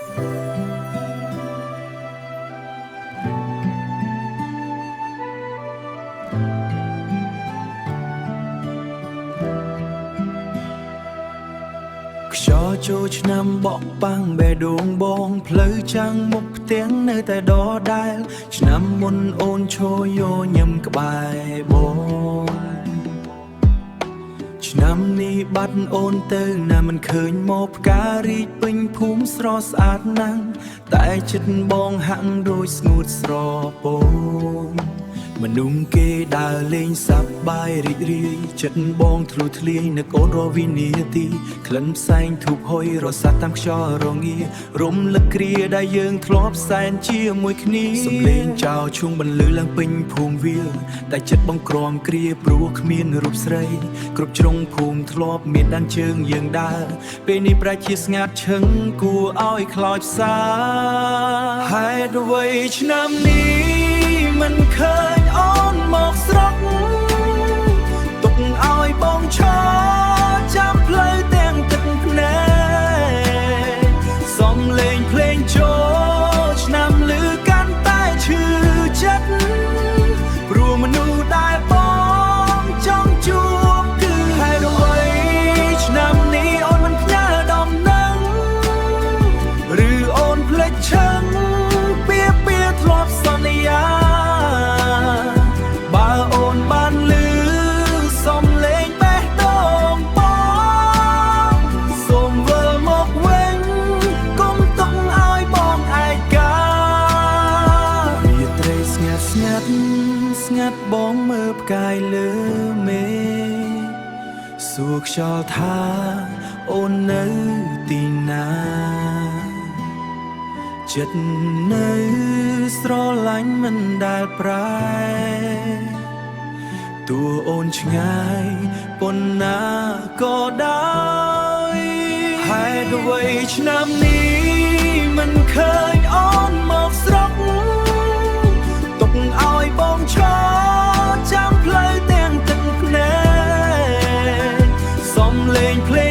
ខ្យល់ចូលឆ្នាំបក់បាំងបេះដូងបងផ្លូវចាំងមុខផ្ទាំងនៅតែដដែលឆ្នាំមុនអូនឈរយោញឹមក្បែរបងឆ្នាំនេះបាត់អូនទៅណាមិនឃើញមកផ្ការីកពេញភូមិស្រស់ស្អាតណាស់តែចិត្តបងហាក់ដូចស្ងួតស្រពោនមនុស្សគេដើរលេងសប្បាយរីករាយចិត្តបងធ្លុះធ្លាយនឹកអូនរាល់វិនាទីក្លិនផ្សែងធូបហុយរសាត់តាមខ្យល់រងារំលឹកគ្រាដែលយើងធ្លាប់សែនជាមួយគ្នាសំឡេងចៅឈួងបន្លឺឡើងពេញភូមិវាលតែចិត្តបងក្រំគ្រាព្រោះគ្មានរូបស្រីគ្រប់ជ្រុងភូមិធ្លាប់មានដានជើងយើងដើរពេលនេះប្រែជាស្ងាត់ឈឹងគួរឲ្យខ្លោចផ្សាហេតុអ្វីឆ្នាំនេះមិនឃើញអូនមកស្រុកទុកឲ្យបងឈរចាំផ្លូវទាំងទឹកភ្នែកសំលេងភ្លេងចូលឆ្នាំលឺកាន់តែឈឺចិត្តព្រោះមនុស្សដែលបងចង់ជួបគឺហេតុអ្វីឆ្នាំនេះអូនមិនផ្ញើដំណឹងឬអូនភ្លេចឈឹងពីធ្លាប់សន្យាស្ងាត់បងមើលផ្កាយលើមេសួរខ្យល់ថាអូននៅទីណាចិត្តនៅស្រឡាញ់មិនដែលប្រែតួអូនឆ្ងាយប៉ុណ្ណាក៏ដោយហេតុអ្វីឆ្នាំនេះមិនឃើញអូនមកស្រុកទុកឲ្យបងឈរចាំផ្លូវទាំងទឹកភ្នែកសំលេងភ្លេង